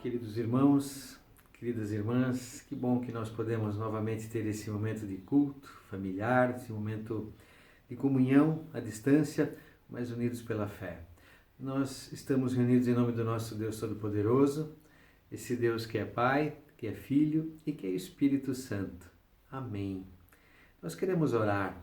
Queridos irmãos, queridas irmãs, que bom que nós podemos novamente ter esse momento de culto familiar, esse momento de comunhão à distância, mas unidos pela fé. Nós estamos reunidos em nome do nosso Deus Todo-Poderoso, esse Deus que é Pai, que é Filho e que é Espírito Santo. Amém. Nós queremos orar.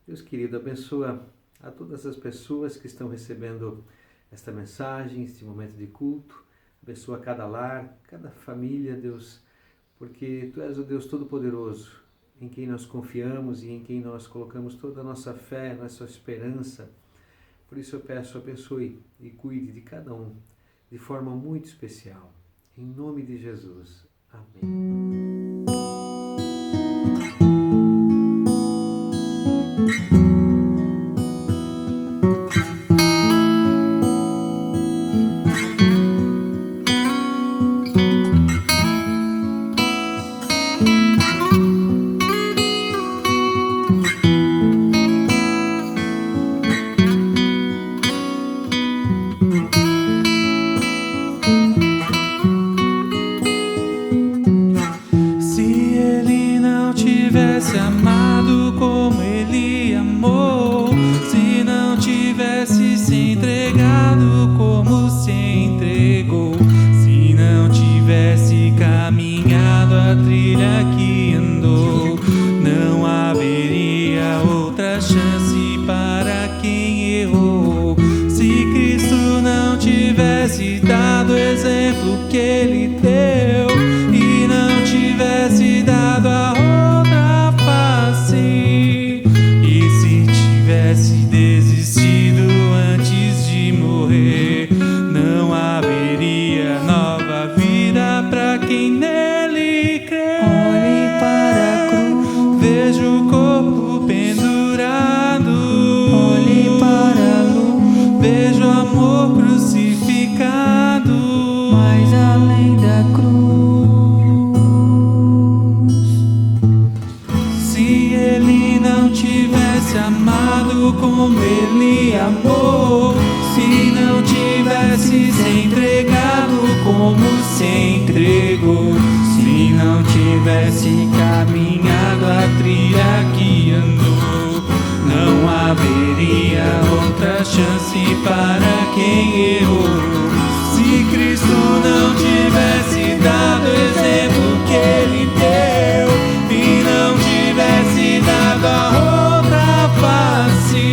Deus querido, abençoa a todas as pessoas que estão recebendo esta mensagem, este momento de culto. Abençoa cada lar, cada família, Deus, porque Tu és o Deus Todo-Poderoso, em quem nós confiamos e em quem nós colocamos toda a nossa fé, nossa esperança. Por isso eu peço, abençoe e cuide de cada um, de forma muito especial. Em nome de Jesus. Amém. Amado como Ele amou, se não tivesse se entregado como se entregou, se não tivesse caminhado a trilha que andou, não haveria outra chance para quem errou. Se Cristo não tivesse dado o exemplo que Ele deu e não tivesse dado a desistido antes de morrer, não haveria nova vida para quem nele crê. Olhe para a cruz, vejo o corpo pendurado. olhe para a luz, vejo o amor crucificado. mas além da cruz, se Ele não tivesse amado como Ele amou, se não tivesse se entregado como se entregou, se não tivesse caminhado a trilha que andou, não haveria outra chance para quem errou. Se Cristo não tivesse dado o exemplo que Ele deu e não tivesse dado a outra face,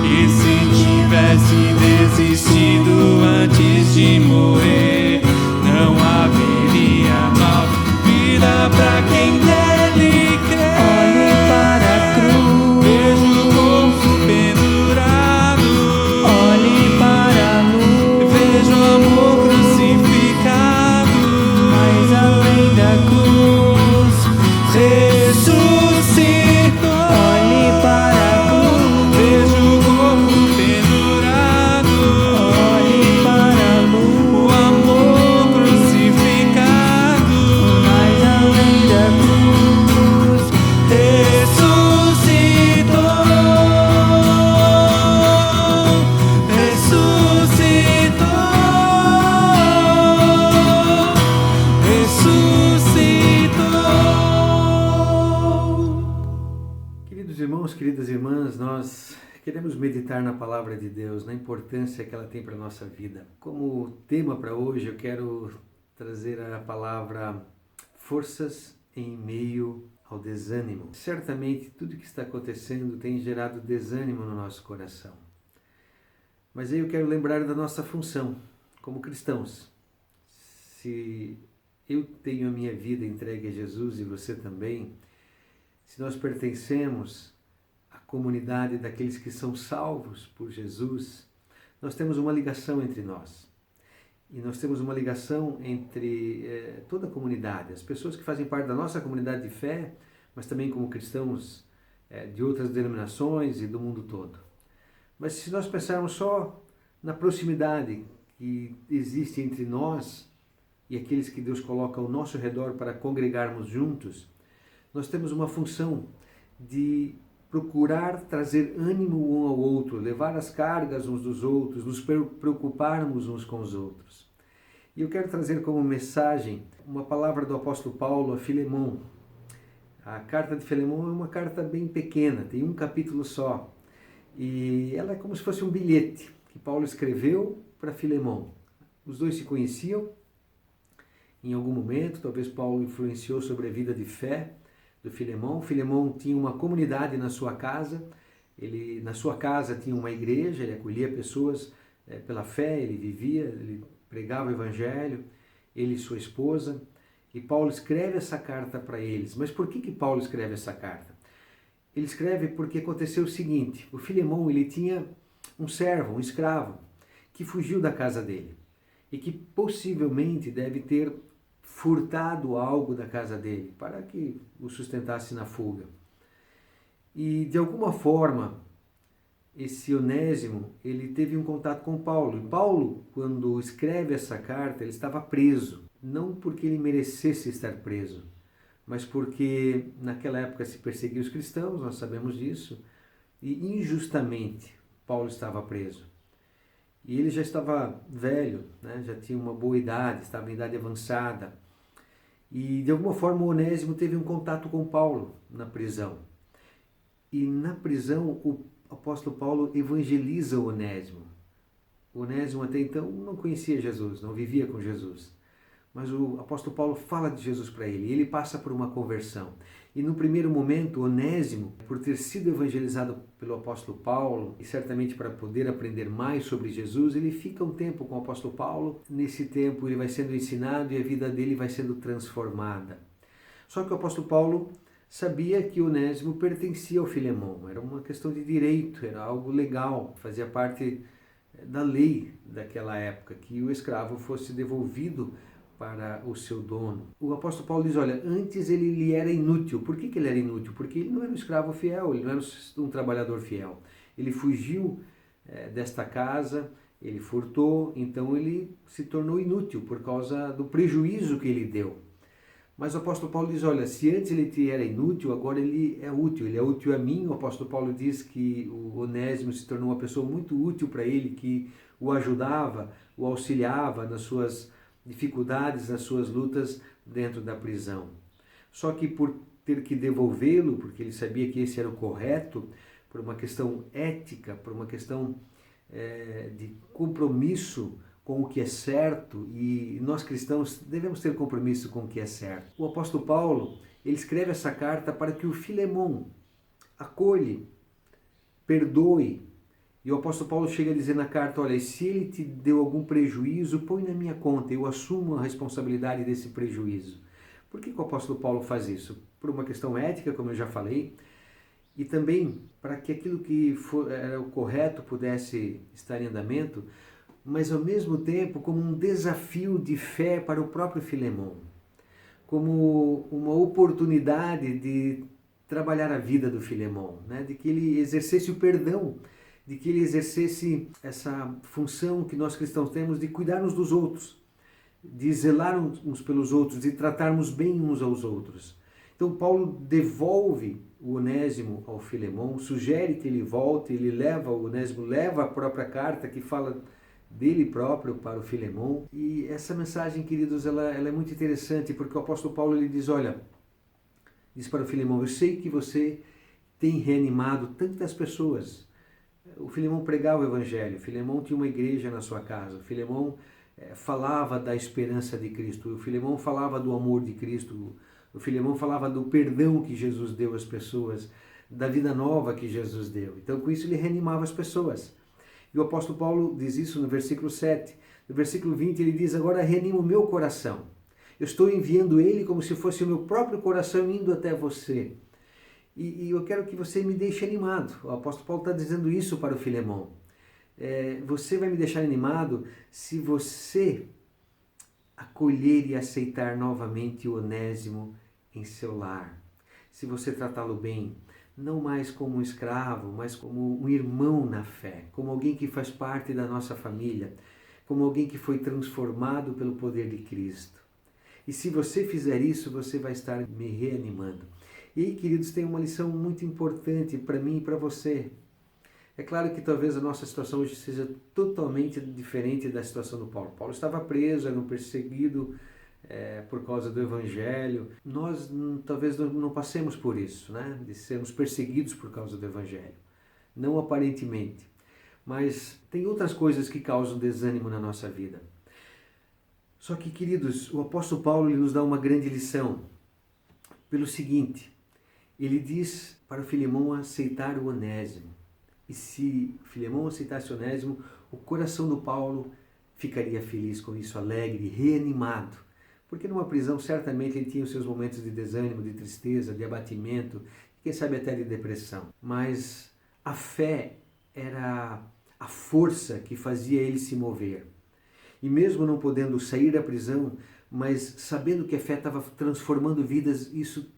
e se tivesse desistido antes de morrer, não haveria nova vida para quem nele crê. olhe para a cruz, vejo o corpo pendurado. olhe para a luz, vejo o amor crucificado. mas além da cruz, ressuscitou. olhe para a cruz, vejo o corpo pendurado. olhe para a luz, o amor crucificado. mas além da cruz, ressuscitou. Queridos irmãos, queridas irmãs, nós queremos meditar na Palavra de Deus, na importância que ela tem para a nossa vida. Como tema para hoje, eu quero trazer a palavra forças em meio ao desânimo. Certamente, tudo que está acontecendo tem gerado desânimo no nosso coração. Mas aí eu quero lembrar da nossa função como cristãos. Se eu tenho a minha vida entregue a Jesus e você também, se nós pertencemos à comunidade daqueles que são salvos por Jesus, nós temos uma ligação entre nós. E nós temos uma ligação entre toda a comunidade, as pessoas que fazem parte da nossa comunidade de fé, mas também como cristãos de outras denominações e do mundo todo. Mas se nós pensarmos só na proximidade que existe entre nós e aqueles que Deus coloca ao nosso redor para congregarmos juntos, nós temos uma função de procurar trazer ânimo um ao outro, levar as cargas uns dos outros, nos preocuparmos uns com os outros. E eu quero trazer como mensagem uma palavra do apóstolo Paulo a Filemão. A carta de Filemão é uma carta bem pequena, tem um capítulo só. E ela é como se fosse um bilhete que Paulo escreveu para Filemão. Os dois se conheciam em algum momento, talvez Paulo influenciou sobre a vida de fé do Filemão. Filemão tinha uma comunidade na sua casa, na sua casa tinha uma igreja, ele acolhia pessoas pela fé, ele vivia, ele pregava o evangelho, ele e sua esposa. E Paulo escreve essa carta para eles. Mas por que Paulo escreve essa carta? Ele escreve porque aconteceu o seguinte: o Filemão, ele tinha um servo, um escravo, que fugiu da casa dele e que possivelmente deve ter furtado algo da casa dele para que o sustentasse na fuga. E de alguma forma, esse Onésimo, ele teve um contato com Paulo. E Paulo, quando escreve essa carta, ele estava preso. Não porque ele merecesse estar preso, mas porque naquela época se perseguia os cristãos, nós sabemos disso, e injustamente Paulo estava preso. E ele já estava velho, né? Já tinha uma boa idade, estava em idade avançada. E de alguma forma o Onésimo teve um contato com Paulo na prisão. E na prisão o apóstolo Paulo evangeliza o Onésimo. O Onésimo até então não conhecia Jesus, não vivia com Jesus. Mas o apóstolo Paulo fala de Jesus para ele, e ele passa por uma conversão. E no primeiro momento, Onésimo, por ter sido evangelizado pelo apóstolo Paulo, e certamente para poder aprender mais sobre Jesus, ele fica um tempo com o apóstolo Paulo. Nesse tempo ele vai sendo ensinado e a vida dele vai sendo transformada. Só que o apóstolo Paulo sabia que Onésimo pertencia ao Filemão, era uma questão de direito, era algo legal, fazia parte da lei daquela época, que o escravo fosse devolvido para o seu dono. O apóstolo Paulo diz, olha, antes ele lhe era inútil. Por que ele era inútil? Porque ele não era um escravo fiel, ele não era um trabalhador fiel. Ele fugiu desta casa, ele furtou, então ele se tornou inútil por causa do prejuízo que ele deu. Mas o apóstolo Paulo diz, olha, se antes ele te era inútil, agora ele é útil a mim. O apóstolo Paulo diz que o Onésimo se tornou uma pessoa muito útil para ele, que o ajudava, o auxiliava nas suas dificuldades, nas suas lutas dentro da prisão. Só que por ter que devolvê-lo, porque ele sabia que esse era o correto, por uma questão ética, por uma questão de compromisso com o que é certo, e nós cristãos devemos ter compromisso com o que é certo. O apóstolo Paulo, ele escreve essa carta para que o Filemão acolhe, perdoe. E o apóstolo Paulo chega a dizer na carta, olha, se ele te deu algum prejuízo, põe na minha conta, eu assumo a responsabilidade desse prejuízo. Por que o apóstolo Paulo faz isso? Por uma questão ética, como eu já falei, e também para que aquilo que era o correto pudesse estar em andamento, mas ao mesmo tempo como um desafio de fé para o próprio Filemão, como uma oportunidade de trabalhar a vida do Filemão, né? De que ele exercesse o perdão, de que ele exercesse essa função que nós cristãos temos de cuidar uns dos outros, de zelar uns pelos outros, de tratarmos bem uns aos outros. Então Paulo devolve o Onésimo ao Filemão, sugere que ele volte, o Onésimo leva a própria carta que fala dele próprio para o Filemão. E essa mensagem, queridos, ela é muito interessante, porque o apóstolo Paulo ele diz, olha, diz para o Filemão, eu sei que você tem reanimado tantas pessoas. O Filemão pregava o evangelho, o Filemão tinha uma igreja na sua casa, o Filemão falava da esperança de Cristo, o Filemão falava do amor de Cristo, o Filemão falava do perdão que Jesus deu às pessoas, da vida nova que Jesus deu. Então com isso ele reanimava as pessoas. E o apóstolo Paulo diz isso no versículo 7. No versículo 20 ele diz, agora reanima o meu coração. Eu estou enviando ele como se fosse o meu próprio coração indo até você. E eu quero que você me deixe animado. O apóstolo Paulo está dizendo isso para o Filemão. Você vai me deixar animado se você acolher e aceitar novamente o Onésimo em seu lar. Se você tratá-lo bem, não mais como um escravo, mas como um irmão na fé, como alguém que faz parte da nossa família, como alguém que foi transformado pelo poder de Cristo. E se você fizer isso, você vai estar me reanimando. E aí, queridos, tem uma lição muito importante para mim e para você. É claro que talvez a nossa situação hoje seja totalmente diferente da situação do Paulo. Paulo estava preso, era um perseguido por causa do Evangelho. Nós talvez não passemos por isso, né? De sermos perseguidos por causa do Evangelho. Não aparentemente. Mas tem outras coisas que causam desânimo na nossa vida. Só que, queridos, o apóstolo Paulo ele nos dá uma grande lição. Pelo seguinte, ele diz para o Filemão aceitar o Onésimo. E se Filemão aceitasse Onésimo, o coração do Paulo ficaria feliz com isso, alegre, reanimado. Porque numa prisão certamente ele tinha os seus momentos de desânimo, de tristeza, de abatimento, quem sabe até de depressão. Mas a fé era a força que fazia ele se mover. E mesmo não podendo sair da prisão, mas sabendo que a fé estava transformando vidas, isso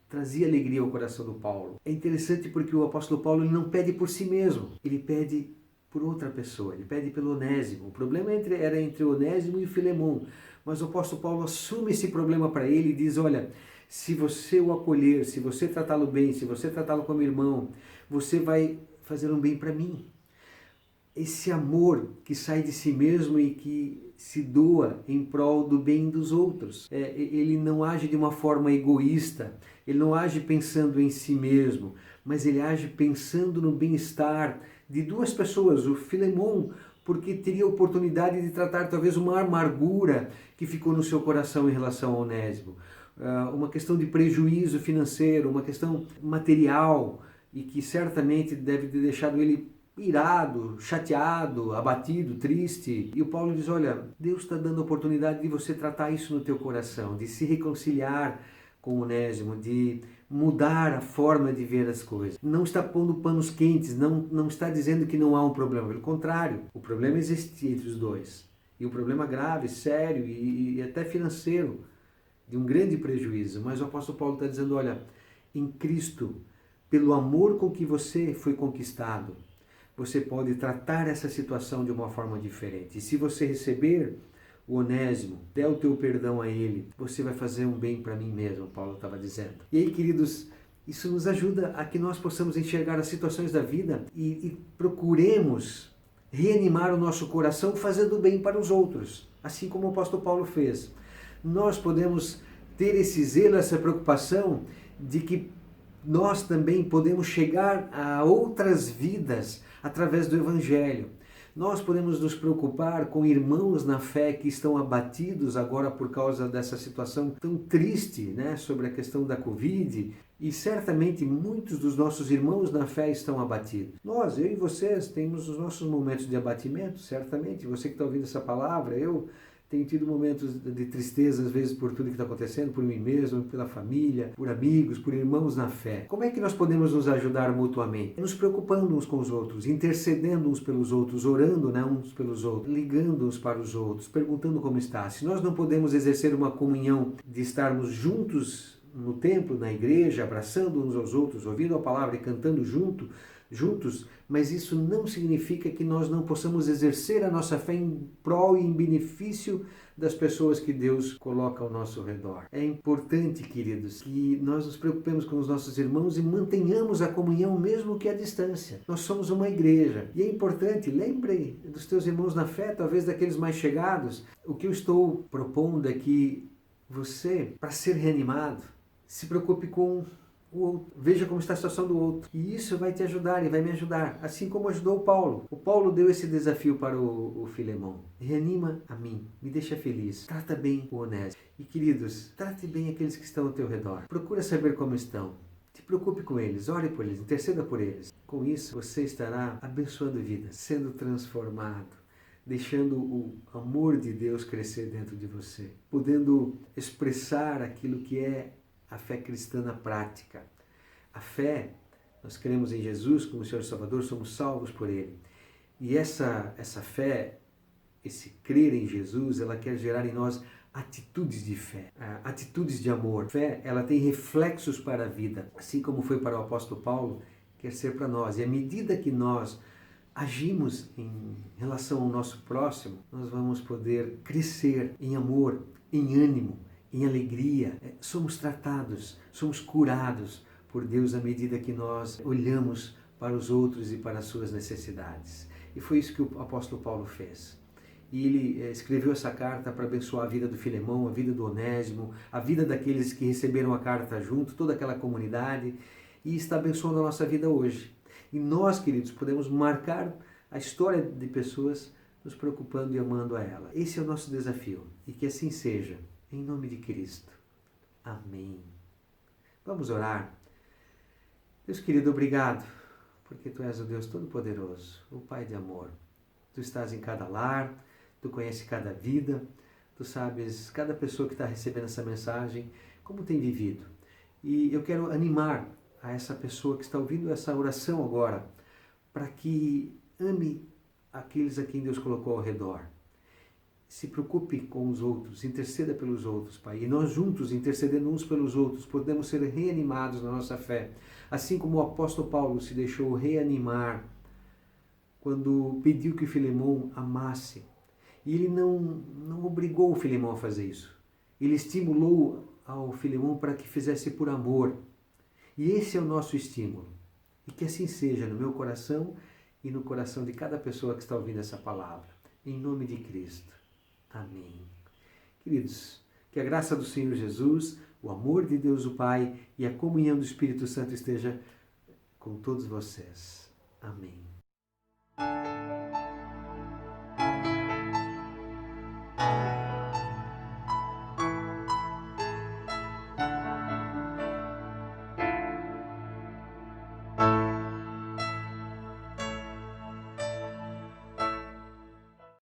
trazia alegria ao coração do Paulo. É interessante porque o apóstolo Paulo ele não pede por si mesmo, ele pede por outra pessoa, ele pede pelo Onésimo. O problema era entre o Onésimo e o Filemão, mas o apóstolo Paulo assume esse problema para ele e diz, olha, se você o acolher, se você tratá-lo bem, se você tratá-lo como irmão, você vai fazer um bem para mim. Esse amor que sai de si mesmo e que se doa em prol do bem dos outros. Ele não age de uma forma egoísta, ele não age pensando em si mesmo, mas ele age pensando no bem-estar de duas pessoas, o Filemão, porque teria a oportunidade de tratar talvez uma amargura que ficou no seu coração em relação ao Onésimo, uma questão de prejuízo financeiro, uma questão material e que certamente deve ter deixado ele irado, chateado, abatido, triste. E o Paulo diz, olha, Deus está dando a oportunidade de você tratar isso no teu coração, de se reconciliar com o Onésimo, de mudar a forma de ver as coisas. Não está pondo panos quentes, não está dizendo que não há um problema, pelo contrário, o problema existe entre os dois. E um problema grave, sério e até financeiro, de um grande prejuízo. Mas o apóstolo Paulo está dizendo, olha, em Cristo, pelo amor com que você foi conquistado, você pode tratar essa situação de uma forma diferente. E se você receber o Onésimo, der o teu perdão a ele, você vai fazer um bem para mim mesmo, Paulo estava dizendo. E aí, queridos, isso nos ajuda a que nós possamos enxergar as situações da vida e procuremos reanimar o nosso coração fazendo bem para os outros, assim como o apóstolo Paulo fez. Nós podemos ter esse zelo, essa preocupação de que nós também podemos chegar a outras vidas através do Evangelho. Nós podemos nos preocupar com irmãos na fé que estão abatidos agora por causa dessa situação tão triste, né, sobre a questão da Covid, e certamente muitos dos nossos irmãos na fé estão abatidos. Nós, eu e vocês, temos os nossos momentos de abatimento, certamente. Você que está ouvindo essa palavra, eu tenho tido momentos de tristeza, às vezes, por tudo que está acontecendo, por mim mesmo, pela família, por amigos, por irmãos na fé. Como é que nós podemos nos ajudar mutuamente? Nos preocupando uns com os outros, intercedendo uns pelos outros, orando, né, uns pelos outros, ligando uns para os outros, perguntando como está. Se nós não podemos exercer uma comunhão de estarmos juntos no templo, na igreja, abraçando uns aos outros, ouvindo a palavra e cantando juntos, mas isso não significa que nós não possamos exercer a nossa fé em prol e em benefício das pessoas que Deus coloca ao nosso redor. É importante, queridos, que nós nos preocupemos com os nossos irmãos e mantenhamos a comunhão mesmo que à distância. Nós somos uma igreja e é importante, lembre dos teus irmãos na fé, talvez daqueles mais chegados. O que eu estou propondo é que você, para ser reanimado, se preocupe com o outro. Veja como está a situação do outro. E isso vai te ajudar e vai me ajudar. Assim como ajudou o Paulo. O Paulo deu esse desafio para o Filemão. Reanima a mim. Me deixa feliz. Trata bem o Onésimo. E queridos, trate bem aqueles que estão ao teu redor. Procura saber como estão. Te preocupe com eles. Ore por eles. Interceda por eles. Com isso, você estará abençoando vidas. Sendo transformado. Deixando o amor de Deus crescer dentro de você. Podendo expressar aquilo que é a fé cristã na prática. A fé, nós cremos em Jesus como Senhor e Salvador, somos salvos por Ele. E essa fé, esse crer em Jesus, ela quer gerar em nós atitudes de fé, atitudes de amor. A fé, ela tem reflexos para a vida, assim como foi para o apóstolo Paulo, quer ser para nós. E à medida que nós agimos em relação ao nosso próximo, nós vamos poder crescer em amor, em ânimo, em alegria. Somos tratados, somos curados por Deus à medida que nós olhamos para os outros e para as suas necessidades. E foi isso que o apóstolo Paulo fez. E ele escreveu essa carta para abençoar a vida do Filemão, a vida do Onésimo, a vida daqueles que receberam a carta junto, toda aquela comunidade, e está abençoando a nossa vida hoje. E nós, queridos, podemos marcar a história de pessoas nos preocupando e amando a ela. Esse é o nosso desafio, e que assim seja, em nome de Cristo. Amém. Vamos orar. Deus querido, obrigado, porque Tu és o Deus Todo-Poderoso, o Pai de amor. Tu estás em cada lar, Tu conheces cada vida, Tu sabes cada pessoa que está recebendo essa mensagem, como tem vivido. E eu quero animar a essa pessoa que está ouvindo essa oração agora, para que ame aqueles a quem Deus colocou ao redor. Se preocupe com os outros, interceda pelos outros, Pai. E nós juntos, intercedendo uns pelos outros, podemos ser reanimados na nossa fé. Assim como o apóstolo Paulo se deixou reanimar quando pediu que Filemão amasse. E ele não obrigou o Filemão a fazer isso. Ele estimulou ao Filemão para que fizesse por amor. E esse é o nosso estímulo. E que assim seja no meu coração e no coração de cada pessoa que está ouvindo essa palavra. Em nome de Cristo. Amém. Queridos, que a graça do Senhor Jesus, o amor de Deus o Pai e a comunhão do Espírito Santo esteja com todos vocês. Amém.